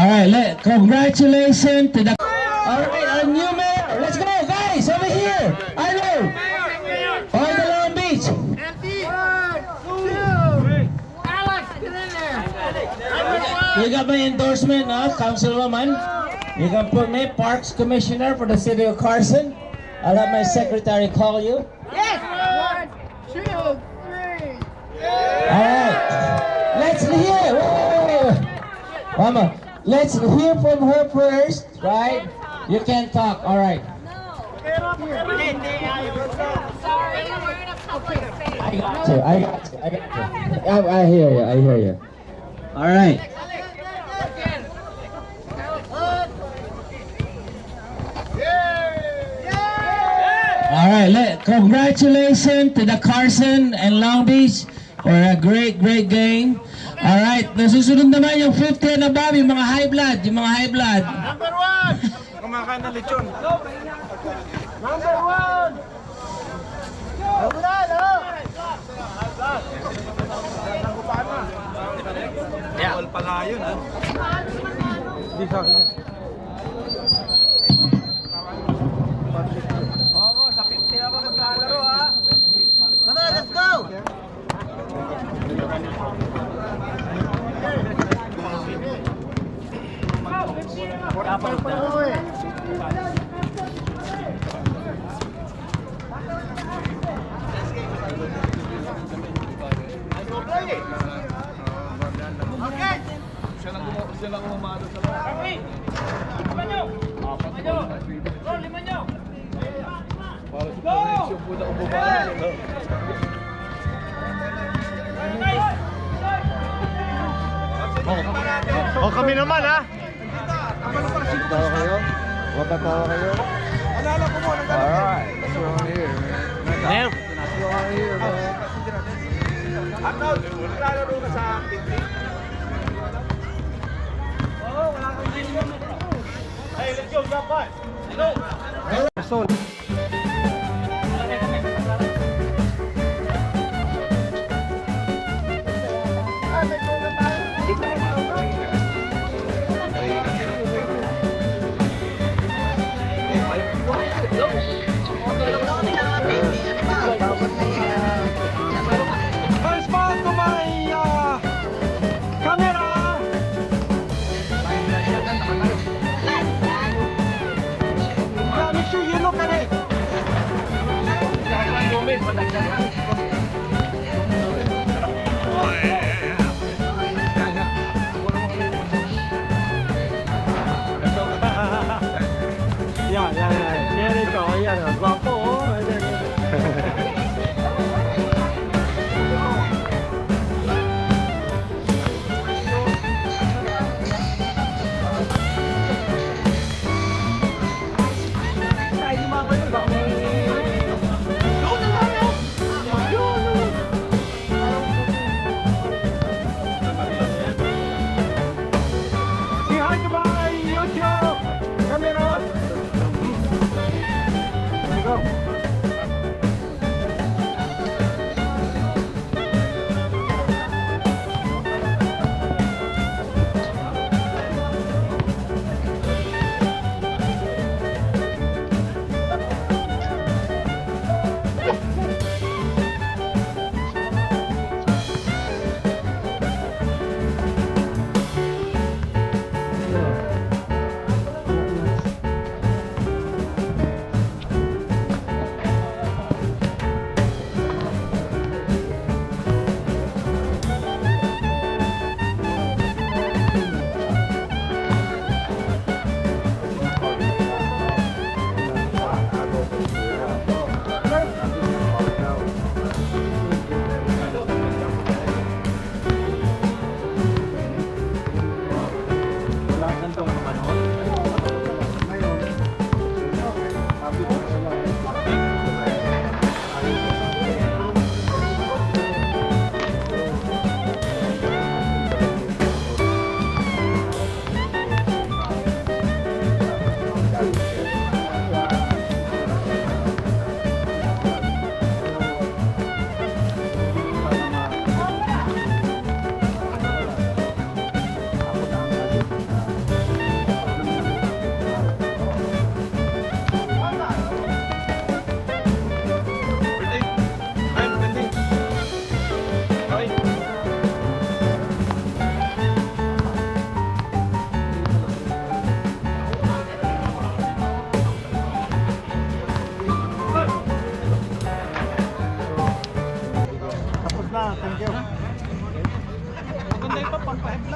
Alright, congratulations to the... Alright, our new mayor. Let's go, guys, over here. Arlo. On the Long Beach. You got my endorsement, Councilwoman. You can put me Parks Commissioner for the City of Carson. I'll have my secretary call you. Yes! 1, 2, 3. Alright. Let's hear. Whoa. Mama, let's hear from her first, right? You can talk, alright. Sorry, we're in a public space. I got you. I hear you. Alright. Alright, congratulations to the Carson and Long Beach for a great game. Alright, nasusunod naman yung 50 and above, yung mga high blood. Number 1! Kumakain ng lechon. Number 1! Bawal pala yun, ha? Hindi sa akin yan. Oo, sa 50 ako maglalaro, ha? Tara, let's go! Siya lang umado sa mga. Kami! Lima nyo! Lima nyo! Para sa connection po na umubaan. O kami naman, ha? Tawa kayo? Matatawa kayo? Alala ko mo, alright. That's what I'm here, man. That's what I'm here, man. Arnold, naglalaro ka sa activity? Oo, wala kang game. Hey, let's go, jump on. Go! Person.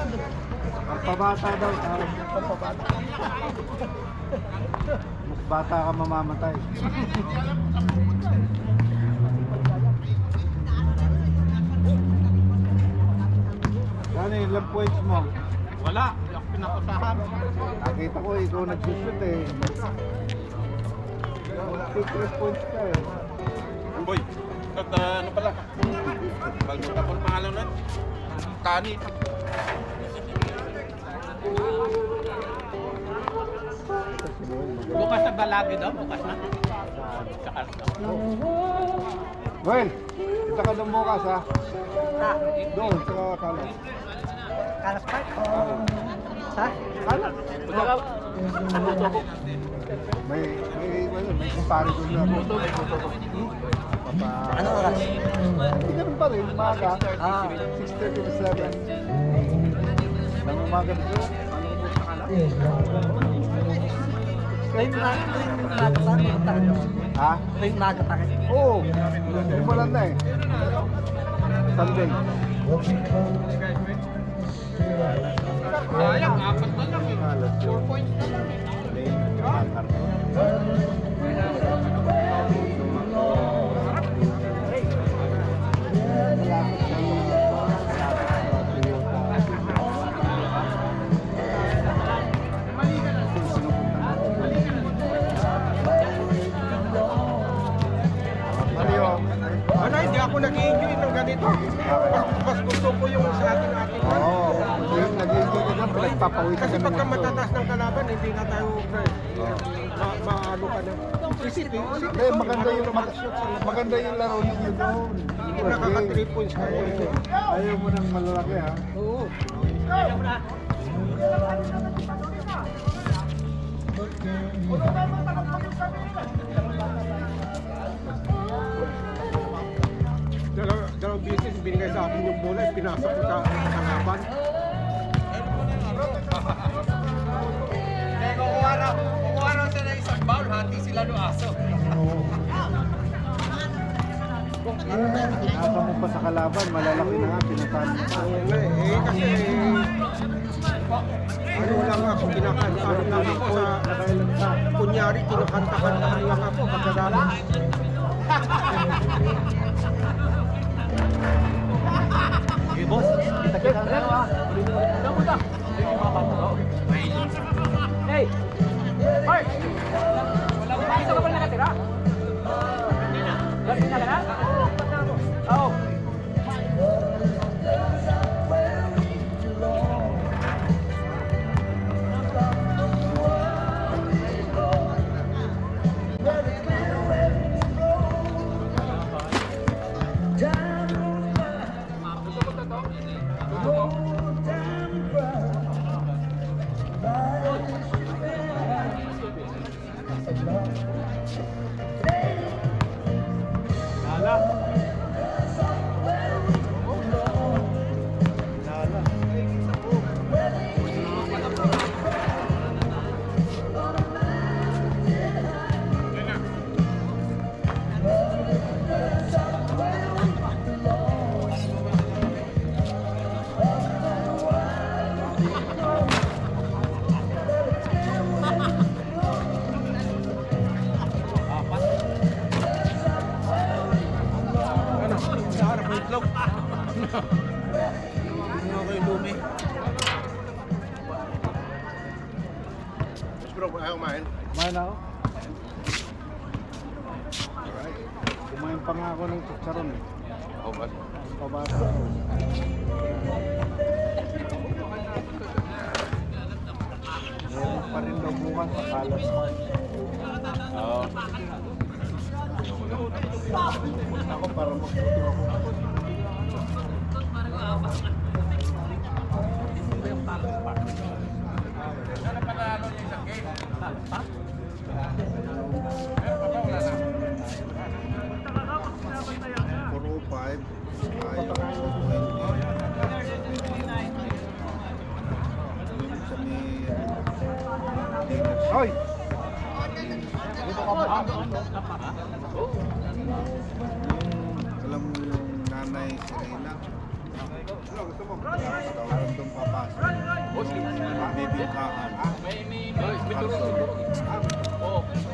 Ang pabata daw, tawag ng pabata. Mas bata ka mamamatay. Ano ilang points mo? Wala, hindi ako pinakusahan. Nakita ko ikaw nag-shoot eh. 3 points ka eh. Boy, at ano pala? Kalimutan ko ang pangalan nun. Kani. Bukas na balagi daw, bukas na. Saka Well, kita ka doon bukas ha. Doon, sa kalas. Kalas Park? Sa? Kalas. May kumpare doon na. Ano oras? Hindi ganun pa rin, umaga. 6:30 to 7. Nang umaga dito. Tuwing nagata nyo. Ha? Tuwing nagata ka. Oo. Simulan na eh. Sunday. sayang, apat na lang eh. 4 points na lang eh. Ano, hindi ako nag-enjoy ng ganito. Mas gusto ko yung sa ating Oo. Yung nag-enjoy ka dyan, pinagpapawisan Kasi ka pagka ng gusto. matataas ng kalaban, hindi na tayo maano ka na. Isipin, Hindi, maganda yung laro ninyo doon. hindi nakaka 3 points kayo. Ayaw mo ng malalaki ha. Oo. Dalawang beses binigay sa akin yung bola, pinasa ko sa kalaban. Kukuha raw sila ng isang bowl, hati sila ng aso. Nasa mo pa sa kalaban, malalaki na nga, pinasan mo pa. Kasi ano lang ako, kinakanta lang ako sa kunyari, kinakanta-kantahan lang ako pagkadala. Sige boss, kita-kita na ha. Hey! Mark! Isa ka pa nakatira? Galing na ka na? Oo. Ano? Sa harap ng itlog. Ano ko yung lumi? Bro, ayaw kumain. Kumain ako. Alright. Kumain pa nga ako ng chicharon eh. Oo ba? Pabata ako. Meron pa rin daw bukas sa Kalas Park. Oo. Ako para magtuto ako. Hoy! Dito ka ba? Alam mo yung nanay Serena? Ano gusto mo? Tawaran doon papasok. bibingkaan.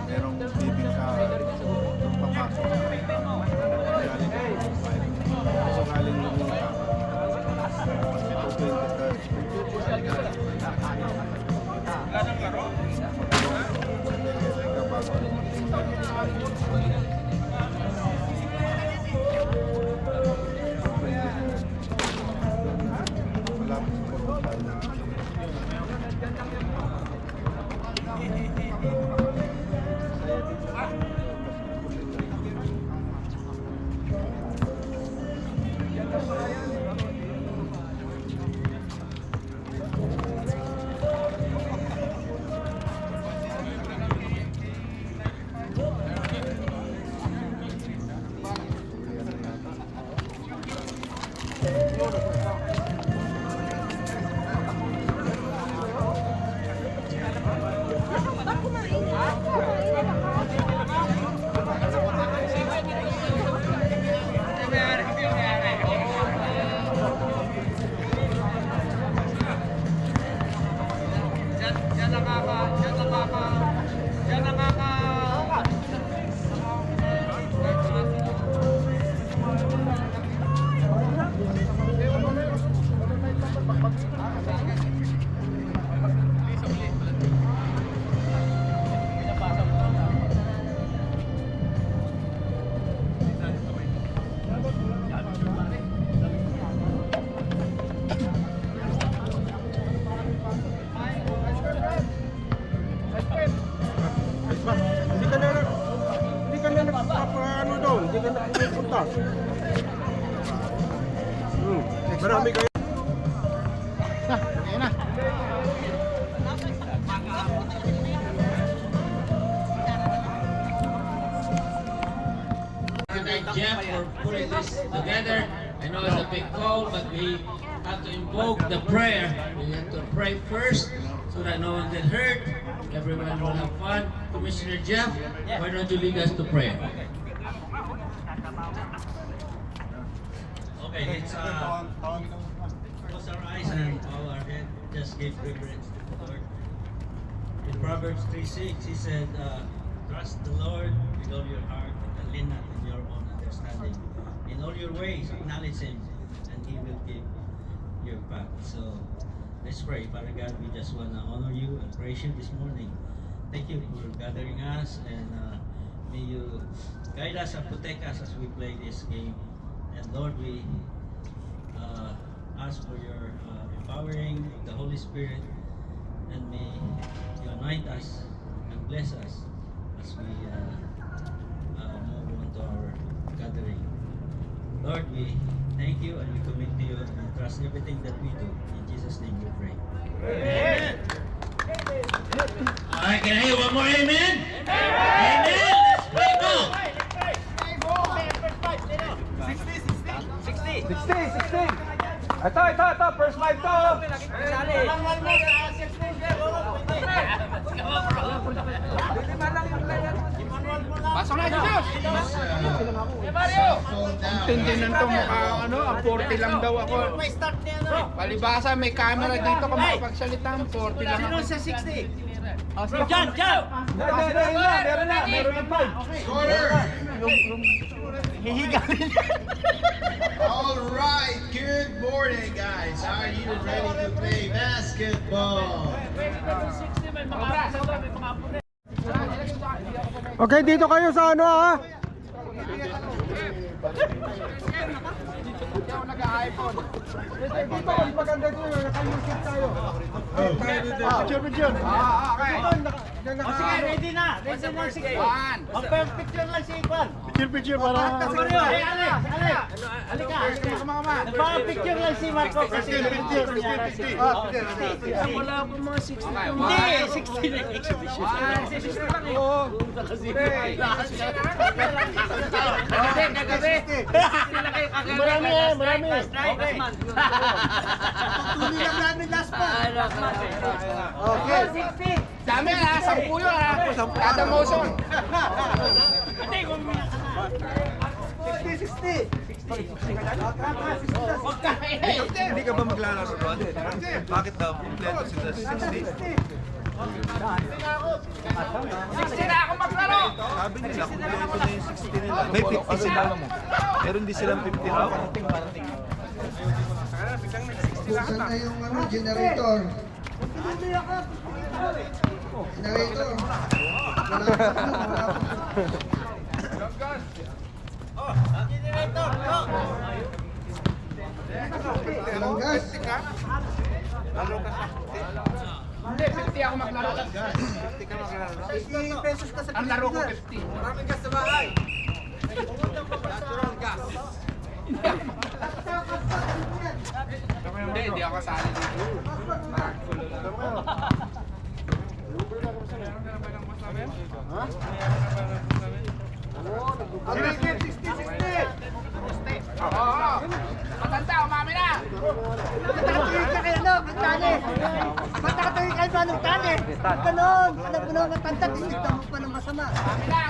Merong bibingkaan. Doon papasok. Galing ng firing. So galing lumita. Ito 23rd. Hindi ka na nagpapaano doon, hindi ka na pupunta. Marami kayo. Ayun na. Thank Jeff for putting this together. I know it's a big call, but we have to invoke the prayer. We have to pray first so that no one gets hurt. Everyone will have fun. Commissioner Jeff, why don't you lead us to prayer? Okay, let's close our eyes and bow our head. Just give reverence to the Lord. In Proverbs 3:6, he said, trust the Lord with all your heart and lean not on your own understanding. In all your ways, acknowledge Him, and He will give your path. So, let's pray. Father God, we just want to honor you and praise you this morning. Thank you for gathering us, and may you guide us and protect us as we play this game. And Lord, we ask for your empowering of the Holy Spirit, and may you anoint us and bless us as we move on to our gathering. Lord, we thank you and we commit to you and trust everything that we do. In Jesus' name we pray. Amen. All right, can I hear one more amen? Amen. Let's play ball. 60. Ito. First live to. Pasok na, Jesus! Tindinan to mukha ano, ang 40 lang daw ako. Palibasa may camera dito kung makapagsalita, 40 lang ako. sa 60? Jan! Meron na 5. Scorer! Hihigalin. All right, good morning, guys. Are you ready to play basketball? Okay, dito kayo sa ano ha? Dito, maganda dito, naka-YouTube tayo. Picture. Sige, ready na! Ready na si Kwan! Mag-picture lang si Kwan! Picture para... Halika! Nagpa-picture lang si Marco kasi... Wala po mga 60. Hindi! 60 na exhibition! 60 lang eh! Oo. Marami. Tuloy lang namin last part. Okay. Dami ha, 10 yun ha. Kada motion. Hindi, 60. Hindi ka ba maglalaro doon? Bakit daw? Kompleto sila 60. 60 na ako maglaro! Sabi nila, kompleto na yung 60 nila. May 50 sila. Meron din silang 50 raw. Buksan na yung generator. Generator. Walang gas. Hindi, 50 ako maglaro. 50 pesos ka sa Ang laro ko 50. Maraming gas sa bahay. Natural gas. Hindi ako kasali dito. Oo. Matanda, umami na. Matatuloy ka kayo, no? Magtani! Matatuloy kayo ba ng tani? Ganon! Alam mo naman matanda, tinisita mo pa ng masama. Umami na,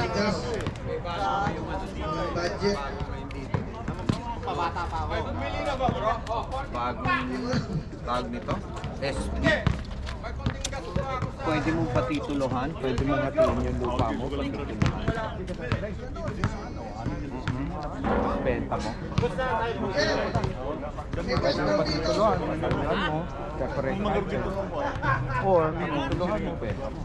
Gas. Budget. Tag nito? SP. Pwede mong patituluhan, pwede mong hatiin yung lupa mo, patituluhan. Benta mo. May gas Pwede daw mong dito. patituluhan, matuluhan mo, separate item. Or, matituluhan mo, benta mo.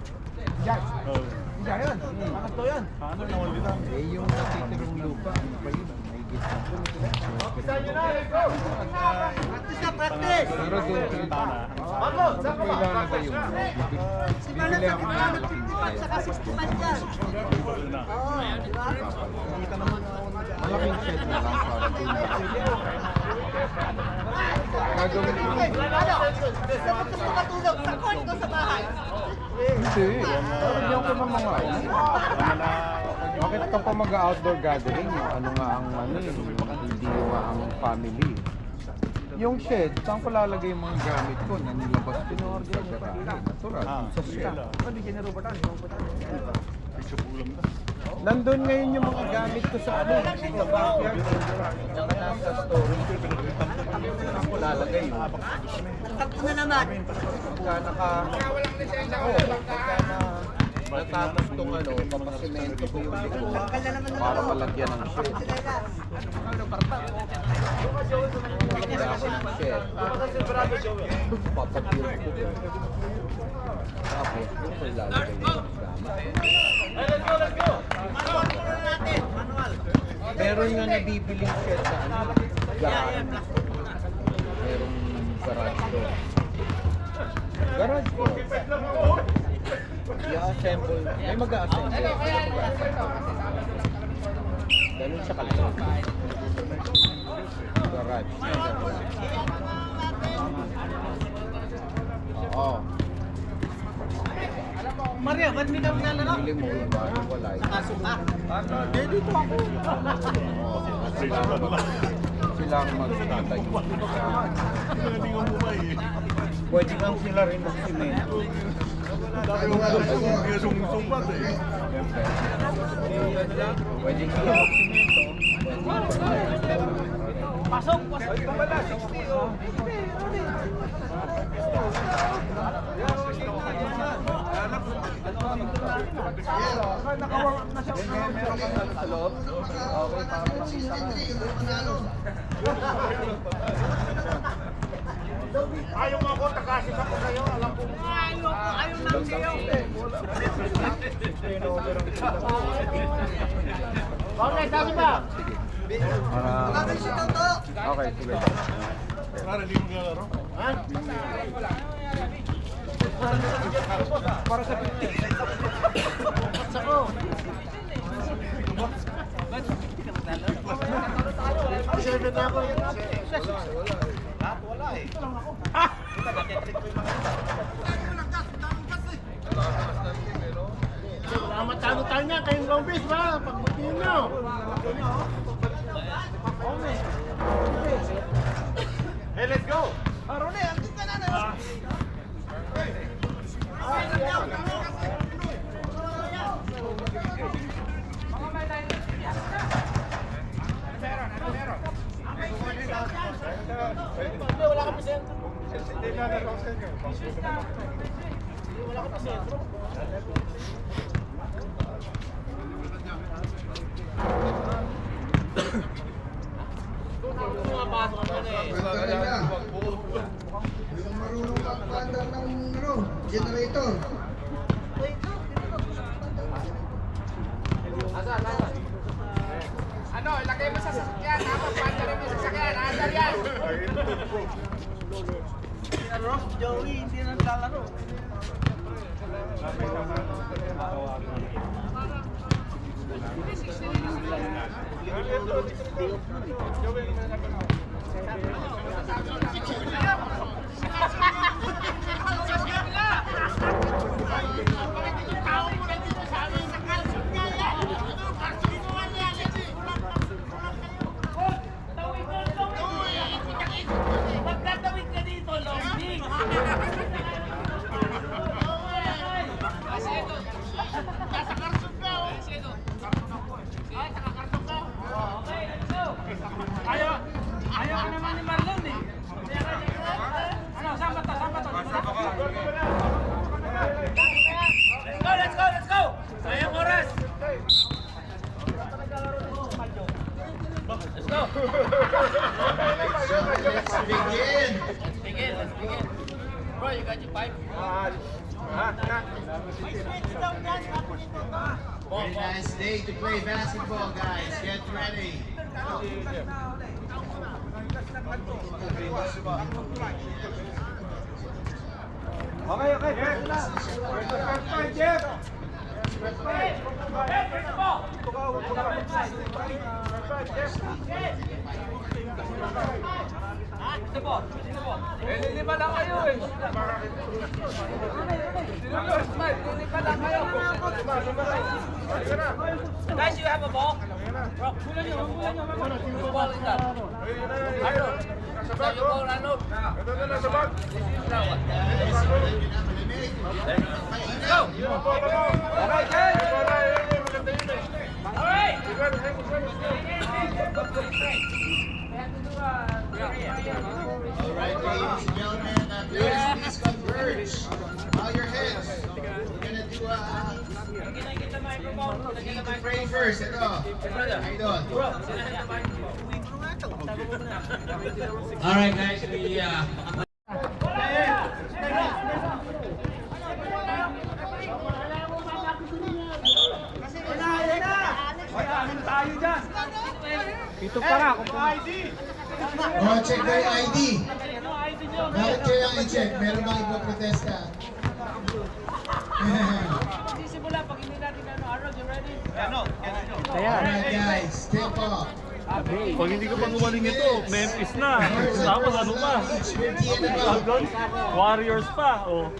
Eh, yung natitirong lupa, ano ba yun? May gitna. Practice! Pero doon, kailangan ba yung bibili ako ng 55 saka 65 yan. Oo, di ba? malaking shed na lang para doon. Gagawin mo. Dapat ka makatulog sa kwarto sa bahay. Hindi. Hindi ako mamangay. Bakit ka pa mag-outdoor gathering? Ano nga ang ano eh, hindi nga ang family. Yung shed, saan ko lalagay yung mga gamit ko na nilabas ko sa garahe? Natural, sa shed. Nandun ngayon yung mga gamit ko sa ano, sa backyard. Tsaka nasa storage. Saan ko lalagay yun? Takto na naman. Pagka walang lisensya ko Oo, sa bangka. natapos itong ano, papasemento ko yung likod Tanggal na naman para malagyan ng shed. Lagyan ako ng shed. Papapil ko din. Tapos, yung ko ilalagay yung gamit. Meron nga nabibiling shed sa ano, garage. Merong garage door. Garage door. I-assemble. May mag-a-assemble. Ganun siya kalaki. Garage. Oo. Maria, ba't hindi ka maglalaro? Bili mo yung wala. Nakasuka. Dito ako. Oo. Sila ang magtatay. Pwede kang sila rin mag-simento. Pwede sila mag-simento. Pasok! Sa loob? Okay, tama. 63 yung panalo. Ayaw mo ako, takasin ako sa'yo. Alam ko. Ayaw nang siyo. Okay, sabi ba? Bakit si Toto? Okay, sige. Para sa 50. Sako. Matalo tayo niya, kayong long base ba? Pagbutin nyo. let's go. Pagkakan na. Hindi ka marunong magpandar ng generator. Ano, ilagay mo sa sasakyan. Ako, pandarin mo sa sasakyan. Andar yan. Joey, hindi na naglalaro. Magtatawid ka dito, Longding! Nasa karton ka, oh! Ay, nakakarton ka? Okay, let's go! Ayaw ka naman ni Marlon, eh! Ano, saan ba to? Let's go! Sayang oras! Let's go! Let's begin. Let's begin. Bro, you got your pipe? Very nice day to play basketball, guys. Get ready. Lilipa lang kayo eh. Lilipa lang kayo. Guys, you have a ball? Bro, kulan nyo. Whose ball is that? Arnold. Is that your ball, Arnold? Let's go! Alright! Alright, ladies and gentlemen, please converge. Bow your heads. We're gonna do need to pray first. Ito. How you doing? Alright guys, Oh, check ko yung ID. Bakit kayo lang i-check? Meron bang ipoprotesta? Sisimula pag hindi natin Arnold, you ready? Alright guys, step up. Pag hindi ka pang umaling ito, Memphis na. Tapos ano pa? Each 50 and above. Warriors pa. Oh.